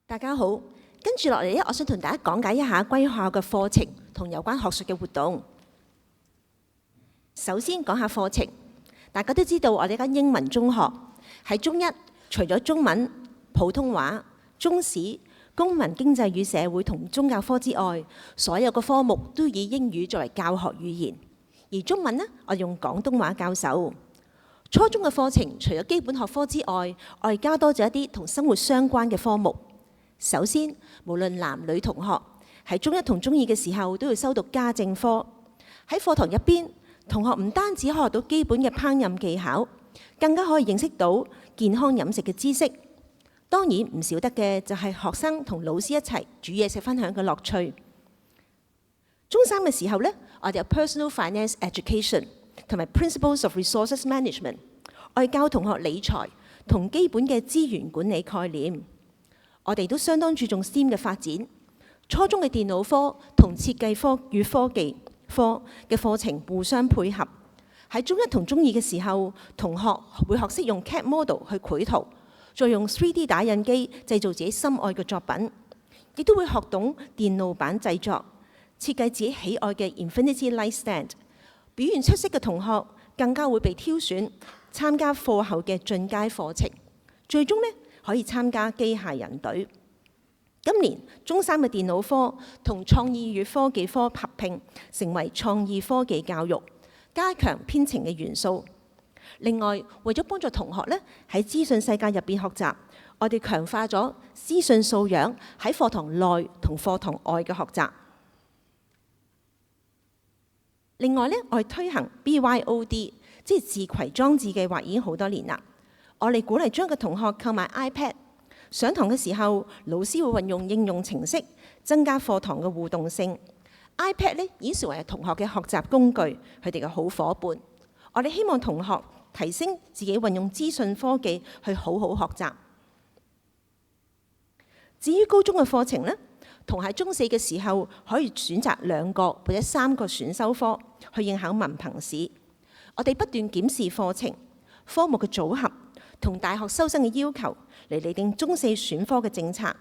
大家好，跟住落嚟咧，我想同大家講解一下貴學校嘅課程同有關學術嘅活動。首先講下課程，大家都知道我哋間英文中學喺中一，除咗中文、普通話、中史、公民、經濟與社會同宗教科之外，所有嘅科目都以英語作為教學語言。而中文呢，我用廣東話教授。初中嘅課程除咗基本學科之外，我哋加多咗一啲同生活相關嘅科目。首先，無論男女同學喺中一同中二嘅時候都要修讀家政科。喺課堂入邊，同學唔單止可以學到基本嘅烹飪技巧，更加可以認識到健康飲食嘅知識。當然唔少得嘅就係學生同老師一齊煮嘢食分享嘅樂趣。中三嘅時候呢，我哋有 Personal Finance Education 同埋 Principles of Resources Management， 我哋教同學理財同基本嘅資源管理概念。我哋都相當注重 STEM 嘅發展。初中嘅電腦科同設計科與科技科嘅課程互相配合。喺中一同中二嘅時候，同學會學識用 CAD model 去繪圖，再用 3D 打印機製造自己心愛嘅作品，亦都會學懂電路板製作，設計自己喜愛嘅 Infinity Light Stand。表現出色嘅同學更加會被挑選參加課後嘅進階課程，最終呢可以參加機械人隊。今年中三嘅電腦科同創意與科技科合併，成為創意科技教育，加強編程嘅元素。另外，為咗幫助同學呢喺資訊世界入邊學習，我哋強化咗資訊素養喺課堂內同課堂外嘅學習。另外呢，我哋推行 BYOD， 即係自攜裝置計劃已經好多年啦。我哋鼓勵將個同學購買 iPad， 上堂嘅時候，老師會運用應用程式，增加課堂嘅互動性。iPad 呢已經成為同學嘅學習工具，佢哋嘅好夥伴。我哋希望同學提升自己運用資訊科技去好好學習。至於高中嘅課程呢，同喺中四嘅時候可以選擇2個或者3個選修科去應考文憑試。我哋不斷檢視課程科目嘅組合同大學收生嘅要求嚟釐定中四選科嘅政策，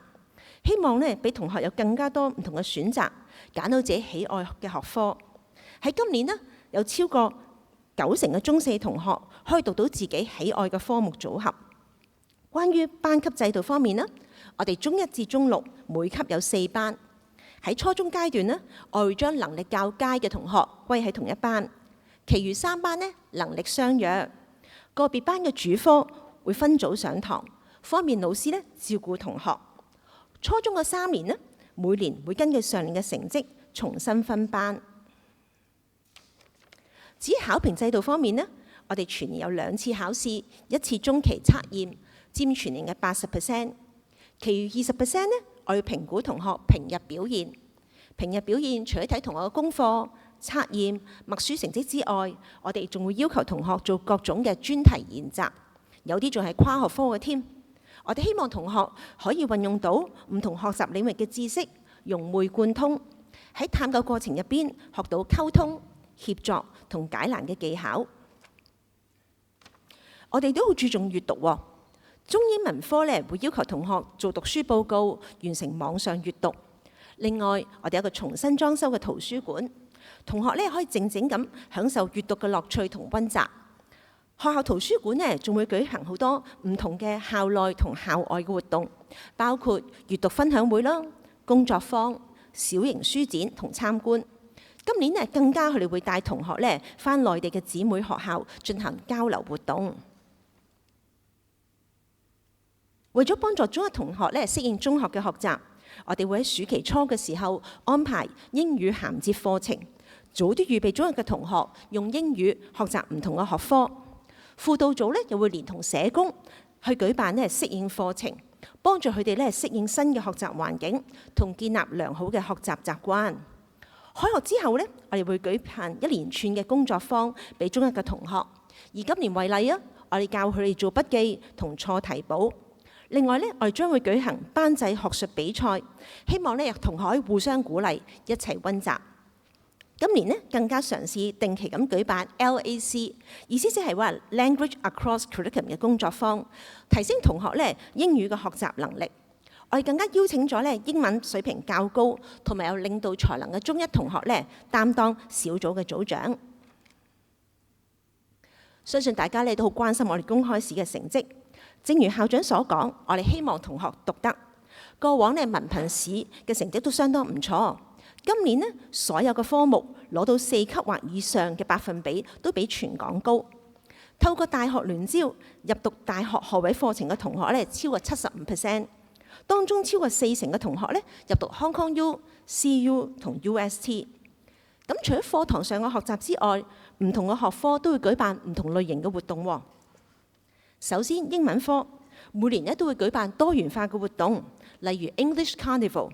希望呢俾同學有更加多唔同嘅選擇，揀到自己喜愛嘅學科。喺今年呢，有超過90%嘅中四同學可以讀到自己喜愛嘅科目組合。關於班級制度方面呢，我哋中一至中六每級有4班。喺初中階段呢，我會將能力較佳嘅同學歸喺同一班，其餘3班呢能力相若。個別班嘅主科會分組上堂，方便老師呢照顧同學。初中嘅3年呢，每年會根據上年嘅成績重新分班。至於考評制度方面呢，我哋全年有2次考試，1次中期測驗，佔全年嘅 80%， 其餘 20% 呢，我要評估同學平日表現。平日表現除咗睇同學嘅功課、測驗、默書成績之外，我哋仲會要求同學做各種嘅專題研習，有啲仲係跨學科嘅添。我哋希望同學可以運用到唔同學習領域嘅知識，融會貫通，喺探究過程入邊學到溝通、協作同解難嘅技巧。我哋都好注重閱讀喎。中英文科呢會要求同學做讀書報告，完成網上閱讀。另外，我哋有個重新裝修嘅圖書館，同學呢可以靜靜咁享受閱讀嘅樂趣同溫習。學校圖書館呢仲會舉行好多唔同嘅校內同校外嘅活動，包括閱讀分享會啦、工作坊、小型書展同參觀。今年呢更加佢哋會帶同學呢返內地嘅姊妹學校進行交流活動。為咗幫助中一同學呢適應中學嘅學習，我哋會喺暑期初嘅時候安排英語銜接課程，早啲預備中一嘅同學用英語學習唔同嘅學科。輔導組呢又會連同社工去舉辦呢適應課程，幫助佢哋呢適應新嘅學習環境同建立良好嘅學習習慣。開學之後呢，我哋會舉辦一連串嘅工作坊俾中一嘅同學。以今年為例啊，我哋教佢哋做筆記同錯題簿。另外呢，我哋將會舉行班際學術比賽，希望呢同學可以互相鼓勵，一齊溫習。今年呢更加嘗試定期咁舉辦 LAC， 意思即係話 Language Across Curriculum 嘅工作坊，提升同學呢英語嘅學習能力。我哋更加邀請咗英文水平較高同埋有領導才能嘅中一同學擔當小組嘅組長。相信大家都好關心我哋公開試嘅成績。正如校長所講，我哋希望同學讀得。過往文憑試嘅成績都相當唔錯。今年所有嘅科目攞到4級或以上嘅百分比都比全港高。透過大學聯招入讀大學學位課程嘅同學超過75%，當中超過40%嘅同學入讀 Hong Kong U、CU 同 UST。咁除咗課堂上嘅學習之外，唔同嘅學科都會舉辦唔同類型嘅活動。首先，英文科每年都會舉辦多元化嘅活動，例如 English Carnival。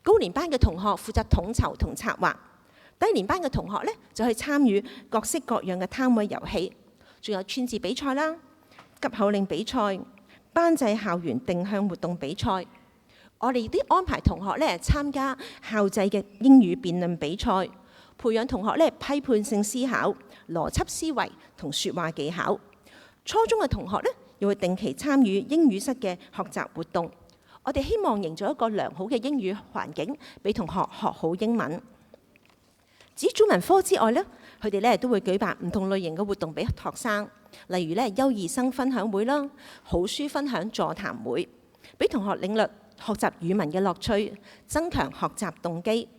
高年班嘅同學負責統籌同策劃，低年班嘅同學就去參與各式各樣嘅攤位遊戲，仲有串字比賽啦、急口令比賽、班際校園定向活動比賽。我哋亦都安排同學參加校際嘅英語辯論比賽，培養同學批判性思考、邏輯思維同説話技巧。初中嘅同學又會定期參與英語室嘅學習活動。我哋希望營造一個良好嘅英語環境，俾同學學好英文。至於中文科之外佢哋都會舉辦唔同類型嘅活動俾學生，例如優異生分享會啦、好書分享座談會，俾同學領略學習語文嘅樂趣，增強學習動機。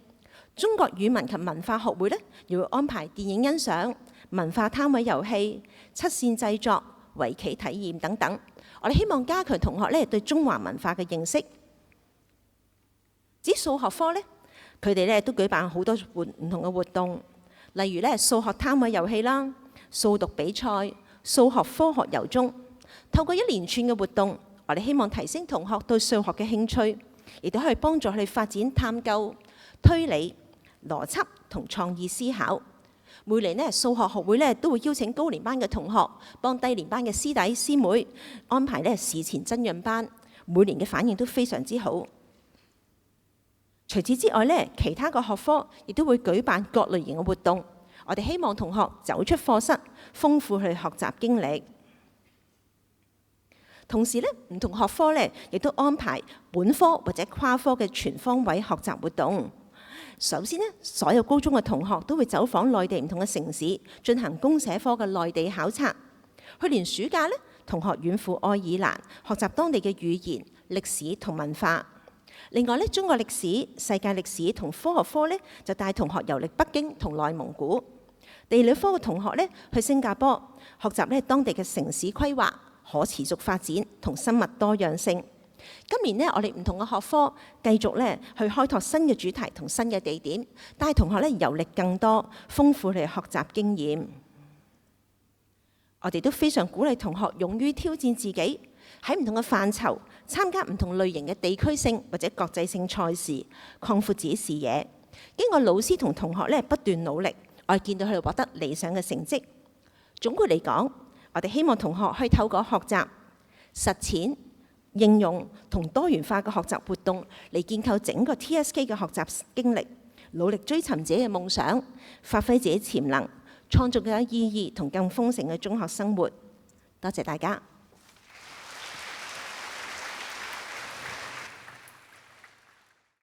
中國語文及文化學會又會安排電影欣賞、文化攤位遊戲、七線製作、圍棋體驗等等。我哋希望加強同學對中華文化嘅認識。至於數學科佢哋都舉辦好多唔同嘅活動，例如數學攤位遊戲啦、數獨比賽、數學科學遊蹤。透過一連串嘅活動，我哋希望提升同學對數學嘅興趣，亦都可以幫助佢哋發展探究、推理、邏輯同創意思考。每年數學學會都會邀請高年班嘅同學幫低年班嘅師弟師妹安排事前增潤班，每年嘅反應都非常之好。除此之外其他嘅學科亦都會舉辦各類型嘅活動。我哋希望同學走出課室，豐富佢哋學習經歷。同時唔同學科亦都安排本科或者跨科嘅全方位學習活動。首先所有高中嘅同學都會走訪內地唔同嘅城市，進行公社科嘅內地考察。去年暑假同學遠赴愛爾蘭，學習當地嘅語言、歷史同文化。另外中國歷史、世界歷史同科學科就帶同學遊歷北京同內蒙古。地理科嘅同學去新加坡，學習當地嘅城市規劃、可持續發展同生物多樣性。今年我哋唔同嘅學科繼續去開拓新嘅主題同新嘅地點，帶同學遊歷更多，豐富佢哋學習經驗。我哋都非常鼓勵同學勇於挑戰自己，喺唔同嘅範疇參加唔同類型嘅地區性或者國際性賽事，擴闊自己視野。經過老師同同學不斷努力，我哋見到佢哋獲得理想嘅成績。總括嚟講，我哋希望同學可以透過學習、實踐、應用同多元化嘅學習活動嚟建構整個 TSK 嘅學習經歷，努力追尋自己嘅夢想，發揮自己潛能，創造更有意義同更豐盛嘅中學生活。多謝大家。